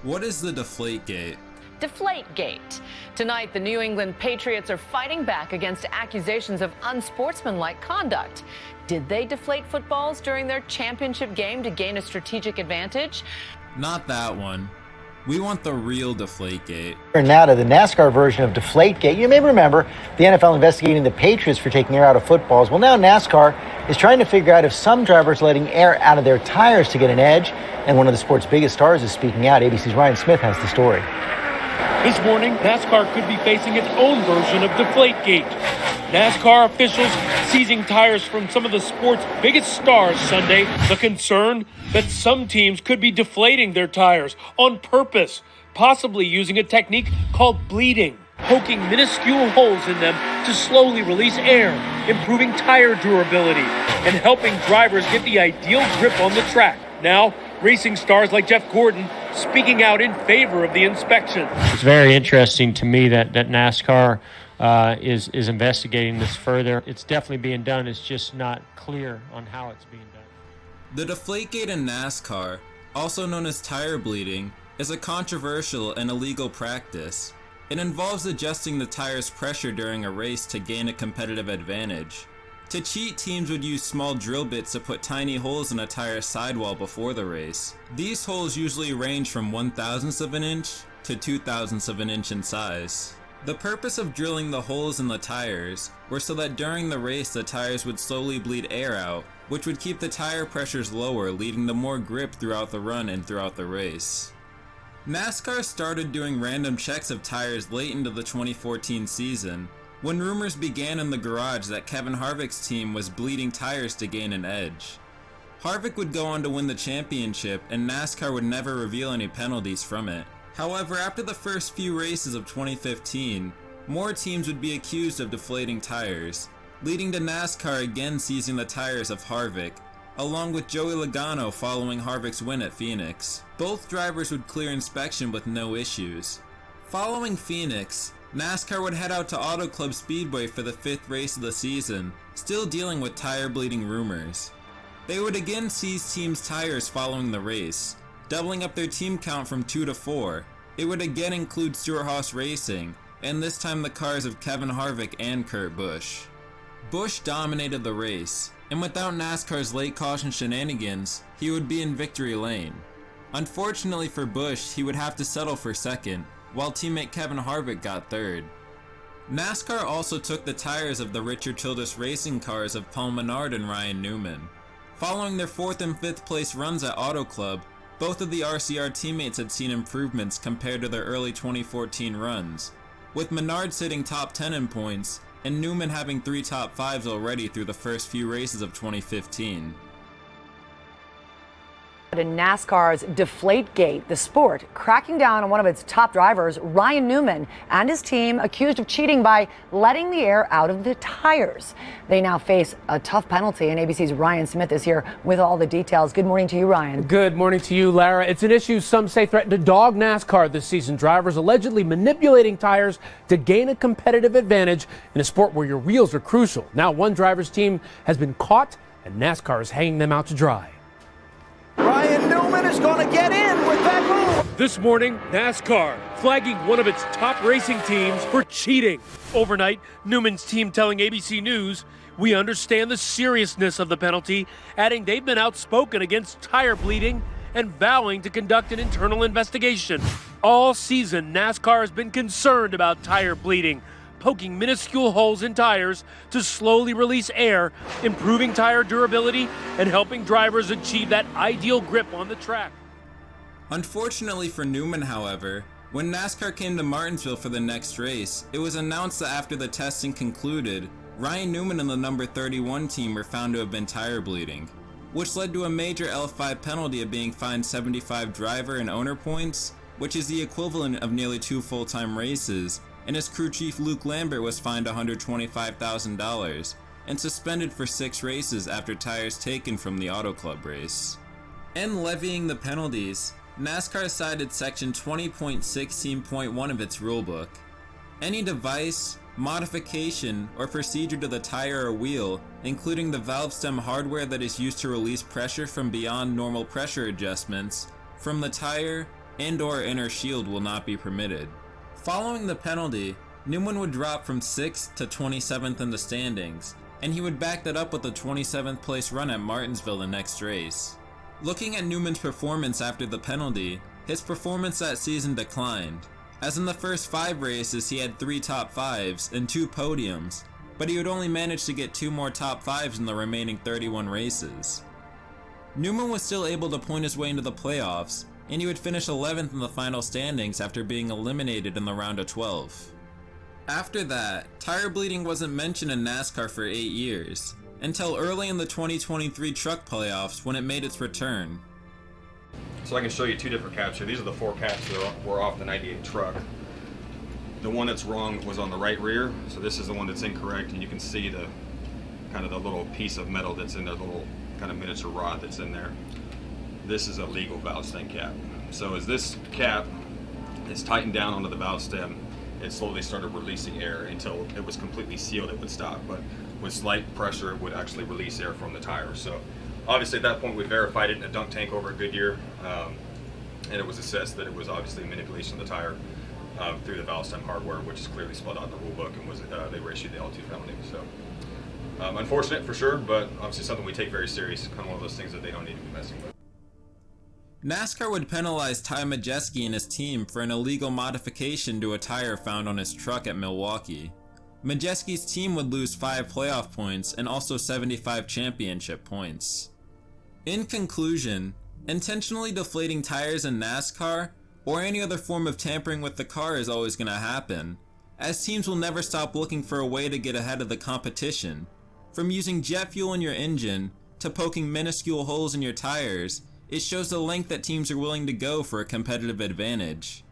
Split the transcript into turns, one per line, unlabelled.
What is the Deflate Gate?
Deflategate. Tonight, the New England Patriots are fighting back against accusations of unsportsmanlike conduct. Did they deflate footballs during their championship game to gain a strategic advantage?
Not that one. We want the real Deflategate.
Now to the Nascar version of Deflategate. You may remember the NFL investigating the Patriots for taking air out of footballs. Well, now NASCAR is trying to figure out if some drivers letting air out of their tires to get an edge. And one of the sport's biggest stars is speaking out. ABC's Ryan Smith has the story.
This morning, NASCAR could be facing its own version of Deflategate. NASCAR officials seizing tires from some of the sport's biggest stars Sunday. The concern that some teams could be deflating their tires on purpose, possibly using a technique called bleeding, poking minuscule holes in them to slowly release air, improving tire durability, and helping drivers get the ideal grip on the track. Now, racing stars like Jeff Gordon speaking out in favor of the inspection.
It's very interesting to me that NASCAR is investigating this further. It's definitely being done. It's just not clear on how it's being done.
The Deflategate in NASCAR, also known as tire bleeding, is a controversial and illegal practice. It involves adjusting the tire's pressure during a race to gain a competitive advantage. To cheat, teams would use small drill bits to put tiny holes in a tire's sidewall before the race. These holes usually range from 1/1000th of an inch to 2/1000ths of an inch in size. The purpose of drilling the holes in the tires were so that during the race the tires would slowly bleed air out, which would keep the tire pressures lower, leading to more grip throughout the run and throughout the race. NASCAR started doing random checks of tires late into the 2014 season, when rumors began in the garage that Kevin Harvick's team was bleeding tires to gain an edge. Harvick would go on to win the championship, and NASCAR would never reveal any penalties from it. However, after the first few races of 2015, more teams would be accused of deflating tires, leading to NASCAR again seizing the tires of Harvick, along with Joey Logano following Harvick's win at Phoenix. Both drivers would clear inspection with no issues. Following Phoenix, NASCAR would head out to Club Speedway for the 5th race of the season, still dealing with tire bleeding rumors. They would again seize teams' tires following the race, doubling up their team count from 2 to 4. It would again include Stewart-Haas Racing, and this time the cars of Kevin Harvick and Kurt Busch. Busch dominated the race, and without NASCAR's late caution shenanigans, he would be in victory lane. Unfortunately for Busch, he would have to settle for second, while teammate Kevin Harvick got third. NASCAR also took the tires of the Richard Childress racing cars of Paul Menard and Ryan Newman. Following their 4th and 5th place runs at Auto Club, both of the RCR teammates had seen improvements compared to their early 2014 runs, with Menard sitting top 10 in points, and Newman having 3 top 5s already through the first few races of 2015.
In NASCAR's Deflategate, the sport cracking down on one of its top drivers, Ryan Newman, and his team accused of cheating by letting the air out of the tires. They now face a tough penalty, and ABC's Ryan Smith is here with all the details. Good morning to you, Ryan.
Good morning to you, Lara. It's an issue some say threatened to dog NASCAR this season. Drivers allegedly manipulating tires to gain a competitive advantage in a sport where your wheels are crucial. Now one driver's team has been caught, and NASCAR is hanging them out to dry.
Ryan Newman is going to get in with that move.
This morning, NASCAR flagging one of its top racing teams for cheating. Overnight, Newman's team telling ABC News, "We understand the seriousness of the penalty," adding they've been outspoken against tire bleeding and vowing to conduct an internal investigation. All season, NASCAR has been concerned about tire bleeding, poking minuscule holes in tires to slowly release air, improving tire durability, and helping drivers achieve that ideal grip on the track.
Unfortunately for Newman, however, when NASCAR came to Martinsville for the next race, it was announced that after the testing concluded, Ryan Newman and the number 31 team were found to have been tire bleeding, which led to a major L5 penalty of being fined 75 driver and owner points, which is the equivalent of nearly 2 full-time races, and his crew chief Luke Lambert was fined $125,000 and suspended for 6 races after tires taken from the Auto Club race. In levying the penalties, NASCAR cited section 20.16.1 of its rulebook. Any device, modification, or procedure to the tire or wheel, including the valve stem hardware that is used to release pressure from beyond normal pressure adjustments, from the tire, and/or inner shield will not be permitted. Following the penalty, Newman would drop from 6th to 27th in the standings, and he would back that up with a 27th place run at Martinsville the next race. Looking at Newman's performance after the penalty, his performance that season declined, as in the first 5 races he had 3 top 5s and 2 podiums, but he would only manage to get 2 more top 5s in the remaining 31 races. Newman was still able to point his way into the playoffs, and he would finish 11th in the final standings after being eliminated in the round of 12. After that, tire bleeding wasn't mentioned in NASCAR for 8 years, until early in the 2023 truck playoffs when it made its return.
So I can show you 2 different caps here. These are the 4 caps that were off the 98 truck. The one that's wrong was on the right rear, so this is the one that's incorrect, and you can see the kind of the little piece of metal that's in there, the little kind of miniature rod that's in there. This is a legal valve stem cap. So as this cap is tightened down onto the valve stem, it slowly started releasing air until it was completely sealed, it would stop. But with slight pressure, it would actually release air from the tire. So obviously at that point we verified it in a dunk tank over at Goodyear, and it was assessed that it was obviously manipulation of the tire through the valve stem hardware, which is clearly spelled out in the rule book, and was they were issued the L2 penalty. So unfortunate for sure, but obviously something we take very serious, kind of one of those things that they don't need to be messing with.
NASCAR would penalize Ty Majeski and his team for an illegal modification to a tire found on his truck at Milwaukee. Majeski's team would lose 5 playoff points and also 75 championship points. In conclusion, intentionally deflating tires in NASCAR or any other form of tampering with the car is always going to happen, as teams will never stop looking for a way to get ahead of the competition. From using jet fuel in your engine to poking minuscule holes in your tires, it shows the length that teams are willing to go for a competitive advantage.